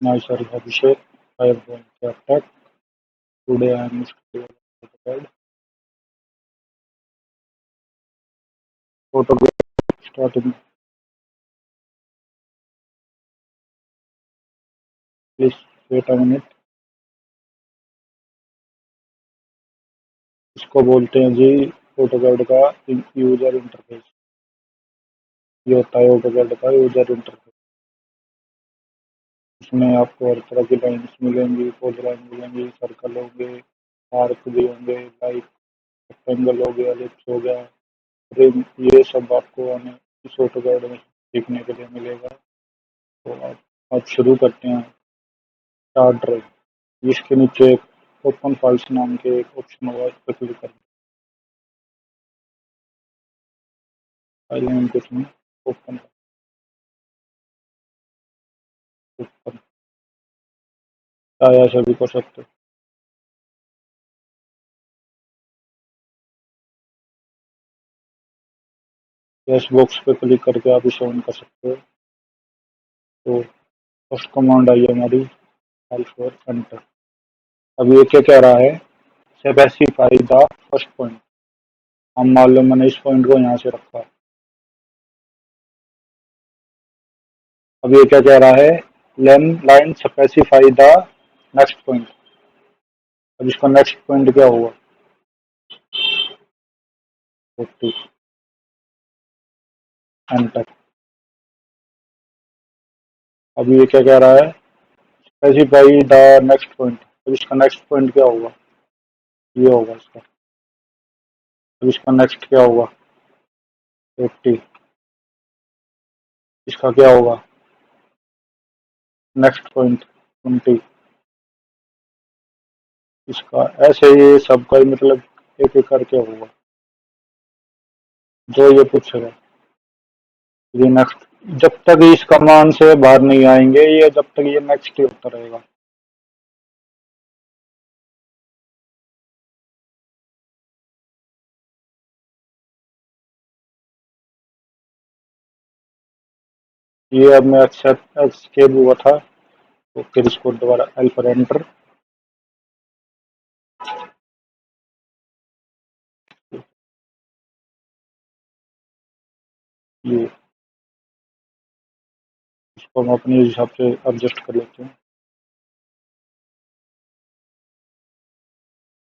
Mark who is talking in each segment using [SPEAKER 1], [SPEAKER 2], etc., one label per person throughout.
[SPEAKER 1] Myself Abhishek. I am going to attack. Today I am studying AutoCAD. AutoCAD starting. Please wait a minute. इसको बोलते हैं जी AutoCAD का user interface. ये होता है AutoCAD का यूजर इंटरफेस। इसमें आपको हर तरह की लाइन्स मिलेंगी, पॉलीलाइन मिलेंगी, सर्कल होंगे, आर्क भी होंगे, लाइक रेक्टेंगल हो गया, एलिप्स हो गया, रिंग, ये सब आपको हमें इस AutoCAD में सीखने के लिए मिलेगा। तो आप शुरू करते हैं। Start drive. इसके नीचे एक ओपन फाइल्स नाम के एक ऑप्शन होगा, इस पर क्लिक करें। फाइल नेम कुछ नहीं, ओपन ओपन ऐसा भी कर सकते हो। यस बॉक्स पे क्लिक करके आप इसे ऑन कर सकते हो। तो फर्स्ट कमांड आई हमारी फाइल फॉर एंटर। अब ये क्या कह रहा है, स्पेसिफाई द फर्स्ट पॉइंट। हम मान लो मैंने इस पॉइंट को यहाँ से रखा। अब ये क्या कह रहा है, लेन line specify the next point. अब इसका नेक्स्ट पॉइंट क्या होगा, 40। एंटर। अब ये क्या कह रहा है, स्पेसिफाई द नेक्स्ट पॉइंट। अब इसका नेक्स्ट पॉइंट क्या होगा, ये होगा इसका। अब इसका नेक्स्ट क्या होगा, 80। इसका क्या होगा, नेक्स्ट पॉइंट 20। इसका ऐसे ये सबका ही मतलब एक एक करके होगा जो ये पूछेगा। ये नेक्स्ट, जब तक इस कमांड से बाहर नहीं आएंगे ये, जब तक ये नेक्स्ट ही होता रहेगा। ये अब मैं एस्केप हुआ था, तो फिर इसको दोबारा एल पर एंटर। ये इसको हम अपने हिसाब से एडजस्ट कर लेते हैं।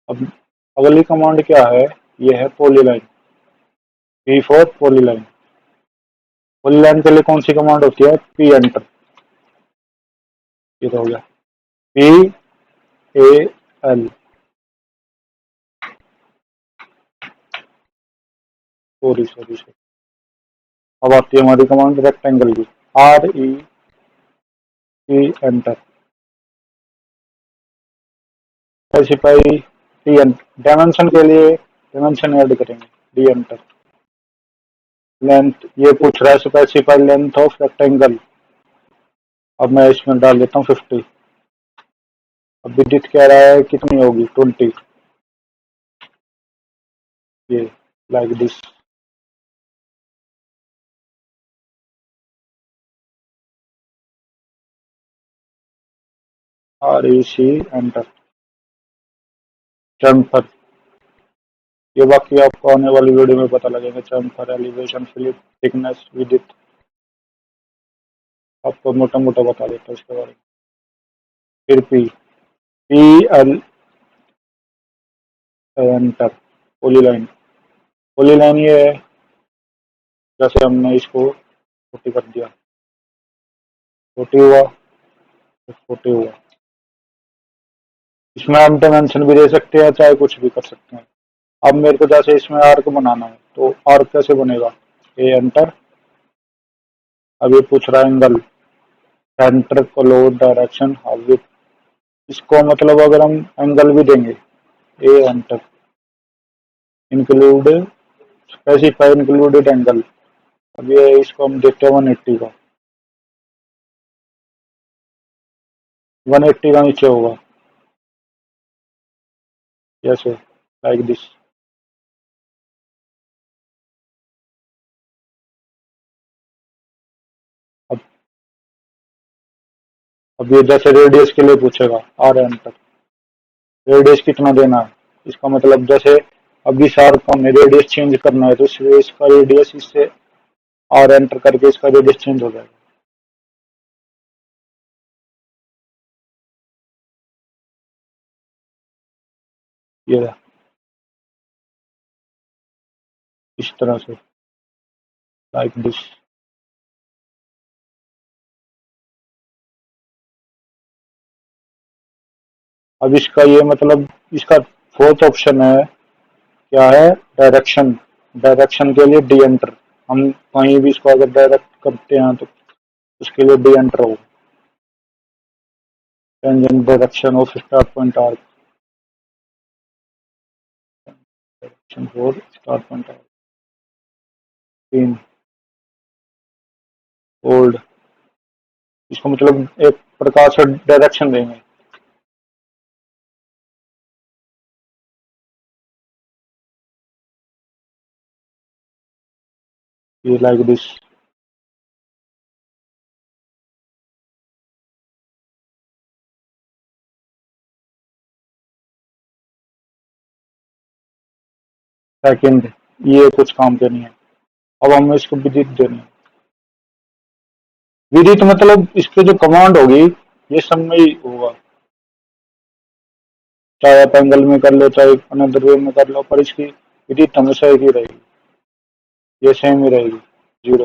[SPEAKER 1] अब अगली कमांड क्या है, ये है polyline. P for polyline. Polyline के लिए कौन सी कमांड होती है, पी एंटर। ये तो हो गया, P A L. Sorry sorry sorry. अब आती है हमारी कमांड रेक्टेंगल की, R E P enter. Specify D enter. Dimension के लिए डायमेंशन ऐड करेंगे, डी एंटर। लेंथ ये पूछ रहा है, स्पेसिफाई लेंथ ऑफ रेक्टेंगल। अब मैं इसमें डाल देता हूँ 50। अब विड्थ कह रहा है कितनी होगी, 20। ये like this. R E C enter. Chamfer. ये बाकी आपको आने वाली वीडियो में पता लगेगा। Chamfer, elevation, fillet, thickness, width, आपको मोटा मोटा बता देता हूँ इसके बारे में। फिर P, P L enter. Polyline. Polyline ये है, जैसे हमने इसको 40 कर दिया, 40 हुआ, 40 हुआ। इसमें हम डायमेंशन भी दे सकते हैं, चाहे कुछ भी कर सकते हैं। अब मेरे को जैसे इसमें आर्क बनाना है, तो आर्क कैसे बनेगा, ए एंटर। अब ये पूछ रहा है angle, centre, close, direction, how. इसको मतलब अगर हम एंगल भी देंगे, a enter. Include, specify included angle. अब ये इसको हम देखते हैं 180 का। 180 का नीचे होगा, जैसे लाइक दिस। अब अब ये जैसे रेडियस के लिए पूछेगा आर एंटर, रेडियस कितना देना है, इसका मतलब जैसे अभी सार को हमें रेडियस चेंज करना है तो इसलिए इसका रेडियस इससे आर एंटर करके इसका रेडियस चेंज हो जाएगा। ये रहा, इस तरह से, लाइक दिस। अब इसका ये मतलब इसका फोर्थ ऑप्शन है, क्या है, डायरेक्शन। डायरेक्शन के लिए डी एंटर, हम कहीं भी इसको अगर डायरेक्ट करते हैं तो उसके लिए डी एंटर हो। Tangent direction of start point arc, direction for start point arc, तीन ओल्ड, इसको मतलब एक प्रकार से डायरेक्शन देंगे। ये लाइक दिस। सेकंड, ये कुछ काम के नहीं है। अब हमें इसको विदित देनी है। विदित मतलब इस पे जो कमांड होगी ये सब में ही होगा, चाहे आप एंगल में कर लो चाहे अनदर वे में कर लो, पर इसकी विदित हमेशा एक ही रहेगी, ये सेम ही रहेगी, जीरो।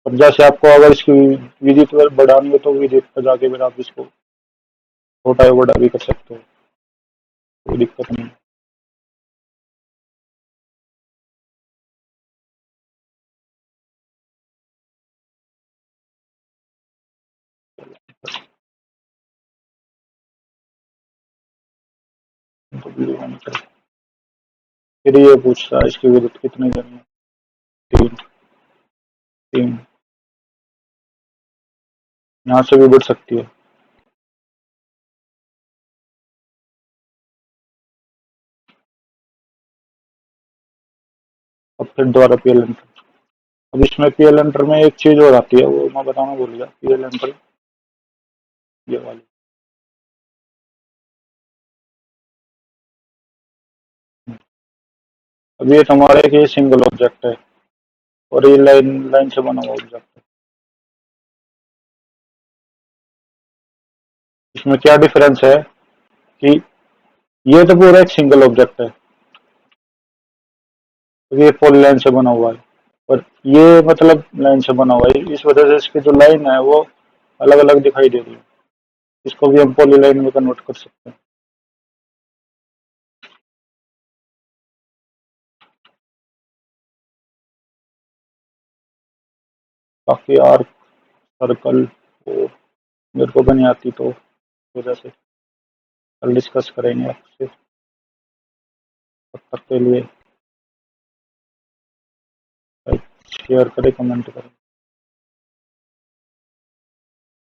[SPEAKER 1] और जैसे आपको अगर इसकी विदित बढ़ानी हो तो विदित पर जाके फिर आप इसको छोटा या बड़ा भी कर सकते हो, कोई दिक्कत नहीं। तो वीडियो बंद कर। फिर ये पूछता है इसकी विदित कितनी करनी है, तीन। तीन यहाँ से भी बढ़ सकती है। अब फिर दोबारा पीएल एंटर। अब इसमें पीएल एंटर में एक चीज और आती है, वो मैं बताना भूल गया, पीएल एंटर ये वाली। अब ये हमारा एक ये सिंगल ऑब्जेक्ट है और ये लाइन लाइन से बना हुआ ऑब्जेक्ट है। इसमें क्या डिफरेंस है कि ये तो पूरा एक सिंगल ऑब्जेक्ट है, ये पॉली लाइन से बना हुआ है, और ये मतलब लाइन से बना हुआ है, इस वजह से इसकी जो लाइन है वो अलग अलग दिखाई दे रही है। इसको भी हम पॉली लाइन में कन्वर्ट कर सकते हैं। बाकी आर्क, सर्कल वो मेरे को भी नहीं आती तो वजह से कल डिस्कस करेंगे आपसे। तब तक के लिए शेयर करें, कमेंट करें।